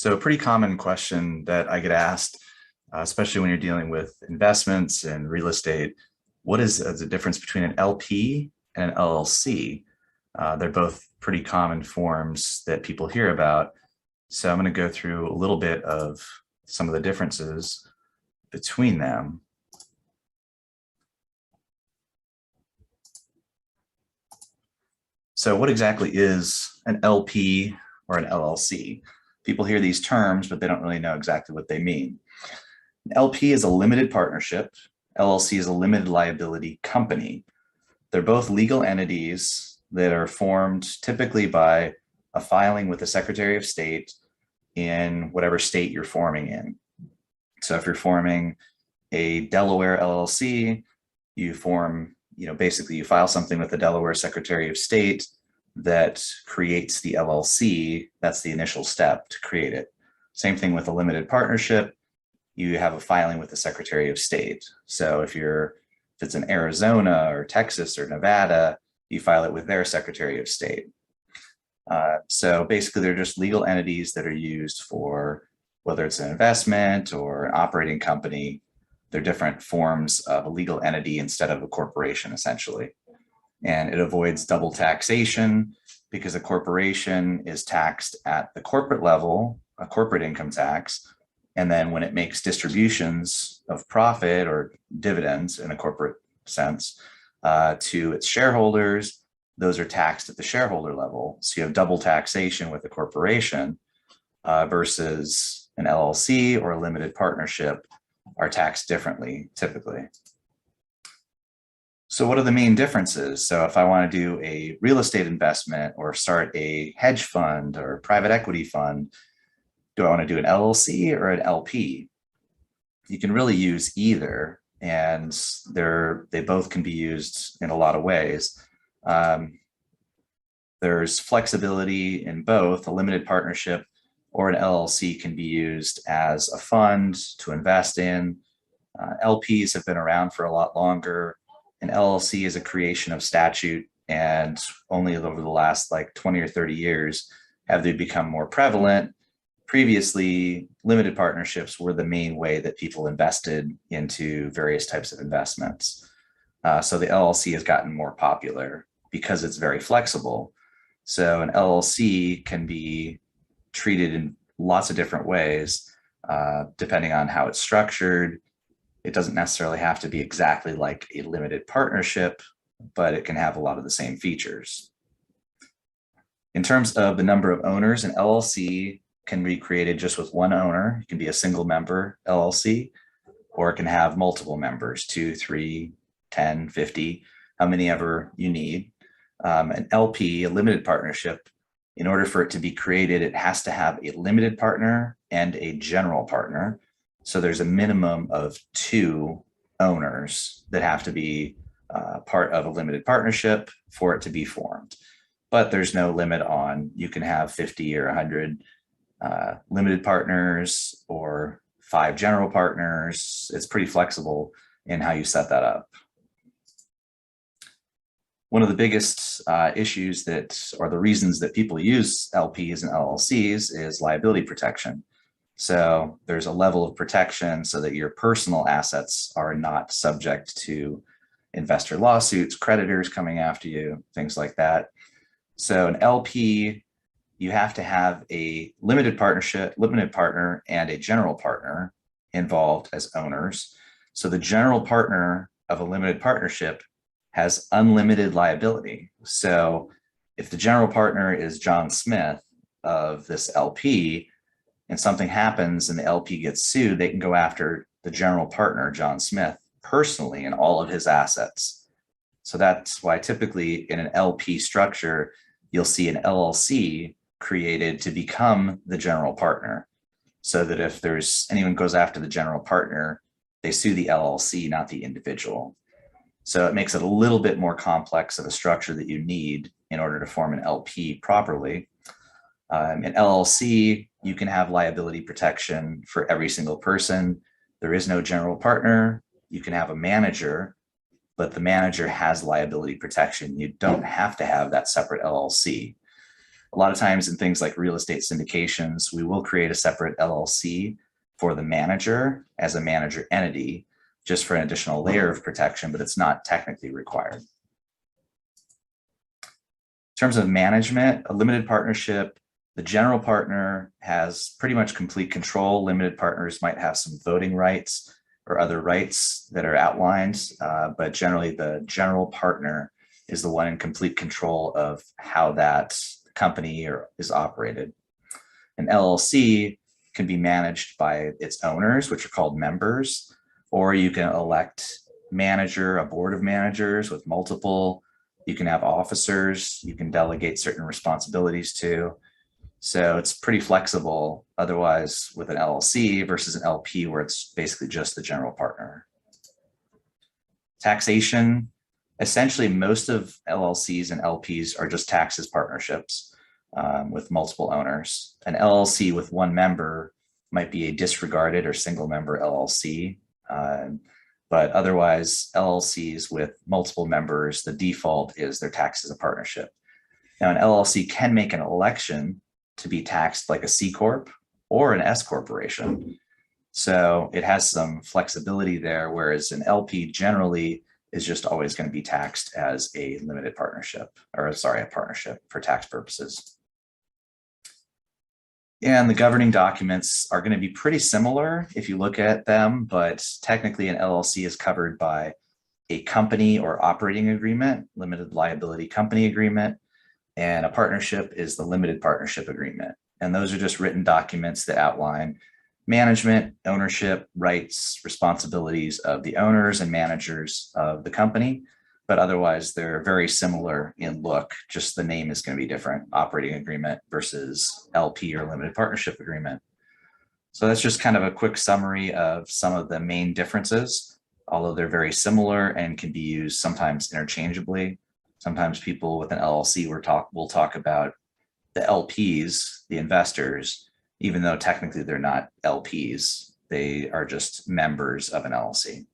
So a pretty common question that I get asked, especially when you're dealing with investments and real estate, what is the difference between an LP and an LLC? They're both pretty common forms that people hear about. So I'm going to go through a little bit of some of the differences between them. So what exactly is an LP or an LLC? People hear these terms, but they don't really know exactly what they mean. An LP is a limited partnership. LLC is a limited liability company. They're both legal entities that are formed typically by a filing with the Secretary of State in whatever state you're forming in. So if you're forming a Delaware LLC, you form, basically you file something with the Delaware Secretary of State that creates the LLC. That's the initial step to create it. Same thing with a limited partnership. You have a filing with the Secretary of State. So if it's in Arizona or Texas or Nevada, you file it with their Secretary of State. So basically they're just legal entities that are used for whether it's an investment or an operating company. They're different forms of a legal entity instead of a corporation, essentially. And it avoids double taxation because a corporation is taxed at the corporate level, a corporate income tax. And then when it makes distributions of profit or dividends in a corporate sense to its shareholders, those are taxed at the shareholder level. So you have double taxation with a corporation versus an LLC or a limited partnership are taxed differently, typically. So what are the main differences? So if I want to do a real estate investment or start a hedge fund or private equity fund, do I want to do an LLC or an LP? You can really use either, and they both can be used in a lot of ways. There's flexibility in both. A limited partnership or an LLC can be used as a fund to invest in. LPs have been around for a lot longer. An LLC is a creation of statute, and only over the last 20 or 30 years have they become more prevalent. Previously, limited partnerships were the main way that people invested into various types of investments. So the LLC has gotten more popular because it's very flexible. So an LLC can be treated in lots of different ways, depending on how it's structured. It doesn't necessarily have to be exactly like a limited partnership, but it can have a lot of the same features. In terms of the number of owners, an LLC can be created just with one owner. It can be a single member LLC, or it can have multiple members, 2, 3, 10, 50, how many ever you need. An LP, a limited partnership, in order for it to be created, it has to have a limited partner and a general partner. So there's a minimum of 2 owners that have to be part of a limited partnership for it to be formed. But there's no limit on, you can have 50 or 100 limited partners or 5 general partners. It's pretty flexible in how you set that up. One of the biggest issues or the reasons that people use LPs and LLCs is liability protection. So there's a level of protection so that your personal assets are not subject to investor lawsuits, creditors coming after you, things like that. So an LP, you have to have a limited partner and a general partner involved as owners. So the general partner of a limited partnership has unlimited liability. So if the general partner is John Smith of this LP, and something happens and the LP gets sued, they can go after the general partner, John Smith, personally and all of his assets. So that's why typically in an LP structure, you'll see an LLC created to become the general partner. So that if anyone goes after the general partner, they sue the LLC, not the individual. So it makes it a little bit more complex of a structure that you need in order to form an LP properly. An LLC, you can have liability protection for every single person. There is no general partner. You can have a manager, but the manager has liability protection. You don't have to have that separate LLC. A lot of times in things like real estate syndications, we will create a separate LLC for the manager as a manager entity, just for an additional layer of protection, but it's not technically required. In terms of management, a limited partnership, the general partner has pretty much complete control. Limited partners might have some voting rights or other rights that are outlined, but generally the general partner is the one in complete control of how that company is operated. An LLC can be managed by its owners, which are called members, or you can elect manager, a board of managers with multiple. You can have officers, you can delegate certain responsibilities to. So it's pretty flexible otherwise with an LLC versus an LP where it's basically just the general partner. Taxation, essentially most of LLCs and LPs are just taxed as partnerships with multiple owners. An LLC with one member might be a disregarded or single member LLC. But otherwise, LLCs with multiple members, the default is they're taxed as a partnership. Now, an LLC can make an election to be taxed like a C Corp or an S Corporation. So it has some flexibility there, whereas an LP generally is just always going to be taxed as a limited partnership, or sorry, a partnership for tax purposes. And the governing documents are going to be pretty similar if you look at them, but technically an LLC is covered by a company or operating agreement, limited liability company agreement, and a partnership is the limited partnership agreement. And those are just written documents that outline management, ownership, rights, responsibilities of the owners and managers of the company. But otherwise, they're very similar in look, just the name is going to be different, operating agreement versus LP or limited partnership agreement. So that's just kind of a quick summary of some of the main differences, although they're very similar and can be used sometimes interchangeably. Sometimes people with an LLC will talk about the LPs, the investors, even though technically they're not LPs, they are just members of an LLC.